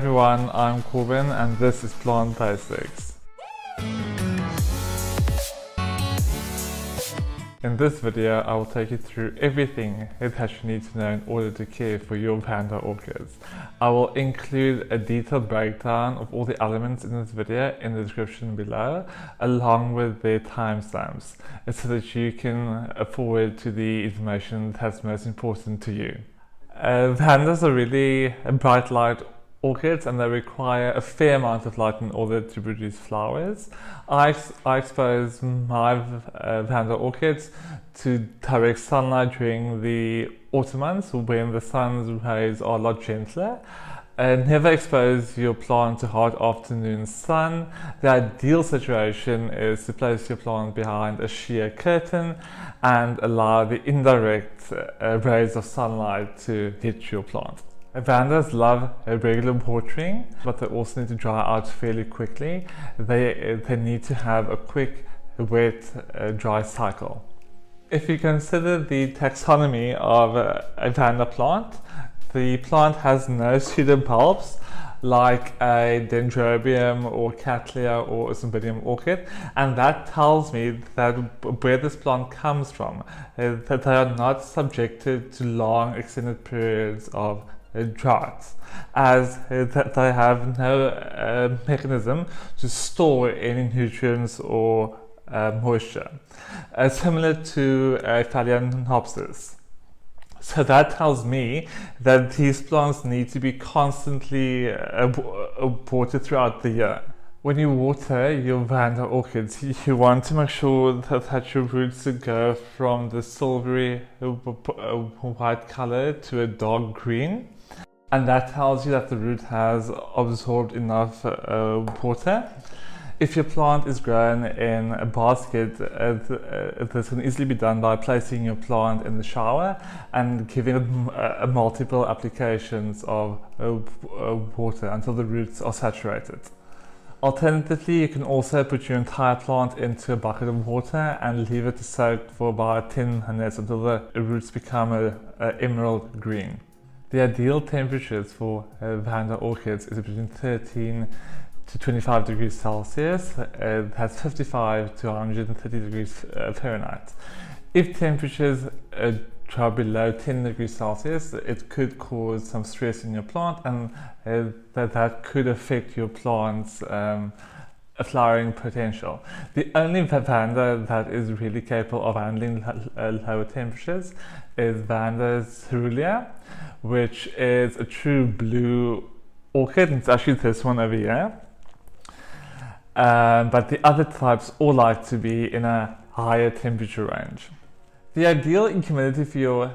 Everyone, I'm Corbin and this is Plant Basics. In this video, I will take you through everything that you need to know in order to care for your Vanda orchids. I will include a detailed breakdown of all the elements in this video in the description below, along with their timestamps, so that you can forward to the information that's most important to you. Vandas are really bright light orchids and they require a fair amount of light in order to produce flowers. I expose my Vanda orchids to direct sunlight during the autumn months when the sun's rays are a lot gentler. Never expose your plant to hot afternoon sun. The ideal situation is to place your plant behind a sheer curtain and allow the indirect rays of sunlight to hit your plant. Vandas love regular watering, but they also need to dry out fairly quickly. They need to have a quick, wet, dry cycle. If you consider the taxonomy of a Vanda plant, the plant has no pseudobulbs like a dendrobium or cattleya or a cymbidium orchid, and that tells me that where this plant comes from, that they are not subjected to long extended periods of droughts, as they have no mechanism to store any nutrients or moisture, similar to Phalaenopsis. So that tells me that these plants need to be constantly watered throughout the year. When you water your Vanda orchids, you want to make sure that your roots go from the silvery white color to a dark green. And that tells you that the root has absorbed enough water. If your plant is grown in a basket, this can easily be done by placing your plant in the shower and giving it multiple applications of water until the roots are saturated. Alternatively, you can also put your entire plant into a bucket of water and leave it to soak for about 10 minutes until the roots become an emerald green. The ideal temperatures for Vanda orchids is between 13 to 25 degrees Celsius. That's 55 to 130 degrees Fahrenheit. If temperatures drop below 10 degrees Celsius, it could cause some stress in your plant, and that could affect your plant's flowering potential. The only Vanda that is really capable of handling lower temperatures is Vanda cerulean, which is a true blue orchid. It's actually this one over here. But the other types all like to be in a higher temperature range. The ideal humidity for your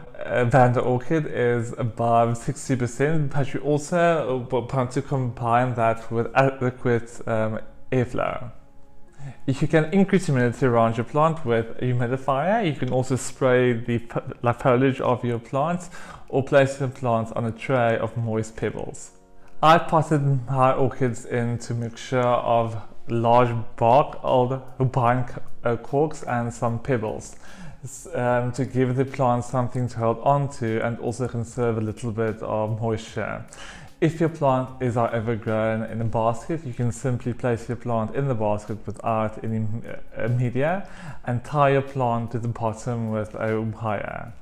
Vanda orchid is above 60%, but you also want to combine that with adequate airflow. You can increase humidity around your plant with a humidifier. You can also spray the foliage of your plants or place your plants on a tray of moist pebbles. I potted my orchids into a mixture of large bark, old pine corks and some pebbles to give the plant something to hold on to and also conserve a little bit of moisture. If your plant is however grown in a basket, you can simply place your plant in the basket without any media and tie your plant to the bottom with a wire.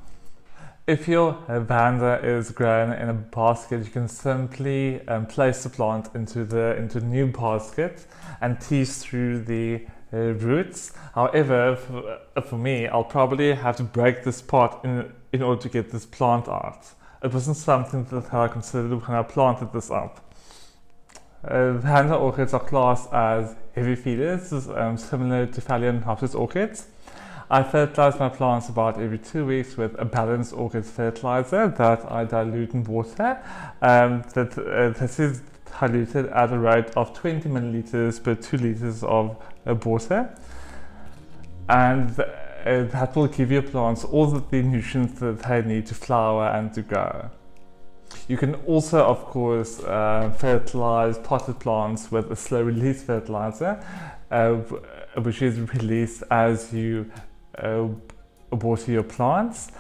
If your Vanda is grown in a basket, you can simply place the plant into a new basket and tease through the roots. However, for me, I'll probably have to break this pot in order to get this plant out. It wasn't something that I considered when I planted this up. Vanda orchids are classed as heavy feeders, similar to Phalaenopsis orchids. I fertilize my plants about every 2 weeks with a balanced orchid fertilizer that I dilute in water. This is diluted at a rate of 20 milliliters per 2 liters of water. And that will give your plants all the nutrients that they need to flower and to grow. You can also, of course, fertilize potted plants with a slow release fertilizer, which is released as you water your plants.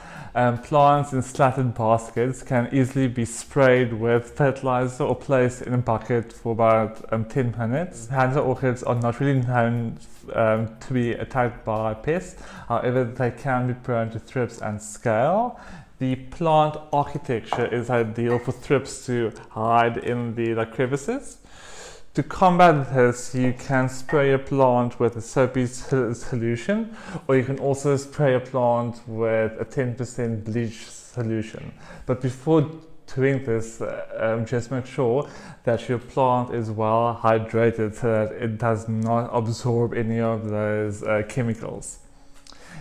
Plants in slatted baskets can easily be sprayed with fertilizer or placed in a bucket for about 10 minutes. Vanda orchids are not really known to be attacked by pests, however they can be prone to thrips and scale. The plant architecture is ideal for thrips to hide in the crevices. To combat this, you can spray your plant with a soapy solution, or you can also spray your plant with a 10% bleach solution. But before doing this, just make sure that your plant is well hydrated so that it does not absorb any of those chemicals.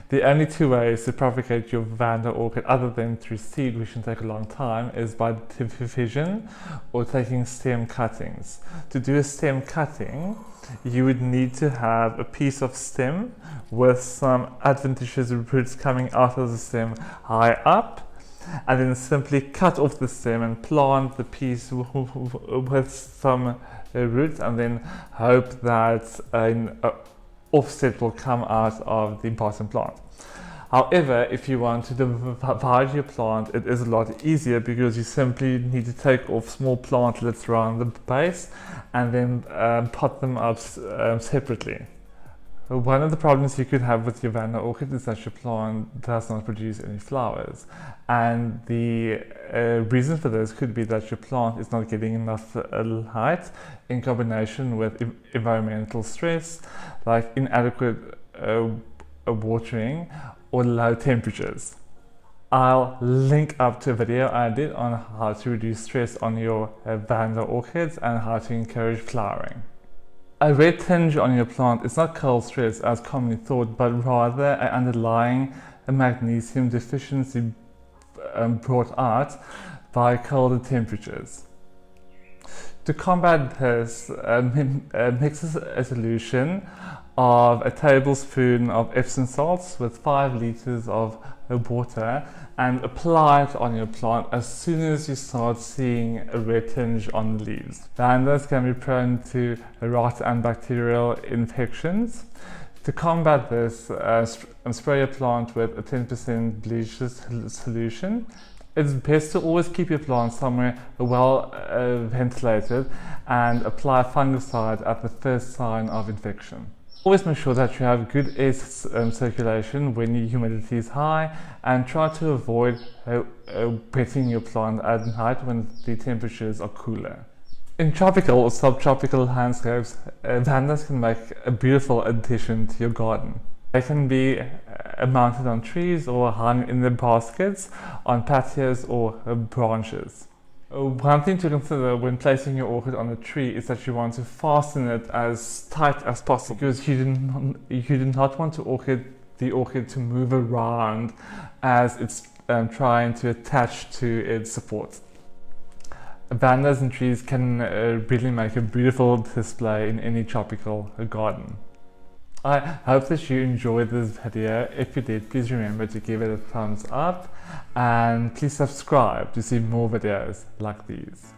The only two ways to propagate your Vanda orchid other than through seed, which can take a long time, is by division or taking stem cuttings. To do a stem cutting, you would need to have a piece of stem with some adventitious roots coming out of the stem high up, and then simply cut off the stem and plant the piece with some roots, and then hope that an offset will come out of the bottom plant. However, if you want to divide your plant, it is a lot easier because you simply need to take off small plantlets around the base and then pot them up separately. One of the problems you could have with your Vanda orchid is that your plant does not produce any flowers, and the reason for this could be that your plant is not getting enough light in combination with environmental stress like inadequate watering or low temperatures. I'll link up to a video I did on how to reduce stress on your Vanda orchids and how to encourage flowering. A red tinge on your plant is not cold stress as commonly thought, but rather an underlying magnesium deficiency brought out by colder temperatures. To combat this, mix a solution of a tablespoon of Epsom salts with 5 liters of water and apply it on your plant as soon as you start seeing a red tinge on the leaves. Vandas can be prone to rot and bacterial infections. To combat this, spray your plant with a 10% bleach solution. It's best to always keep your plant somewhere well ventilated and apply fungicide at the first sign of infection. Always make sure that you have good air circulation when your humidity is high, and try to avoid wetting your plant at night when the temperatures are cooler. In tropical or subtropical landscapes, Vandas can make a beautiful addition to your garden. They can be mounted on trees or hung in the baskets, on patios or branches. One thing to consider when placing your orchid on a tree is that you want to fasten it as tight as possible, because you do not want the orchid to move around as it's trying to attach to its support. Vandas and trees can really make a beautiful display in any tropical garden. I hope that you enjoyed this video. If you did, please remember to give it a thumbs up and please subscribe to see more videos like these.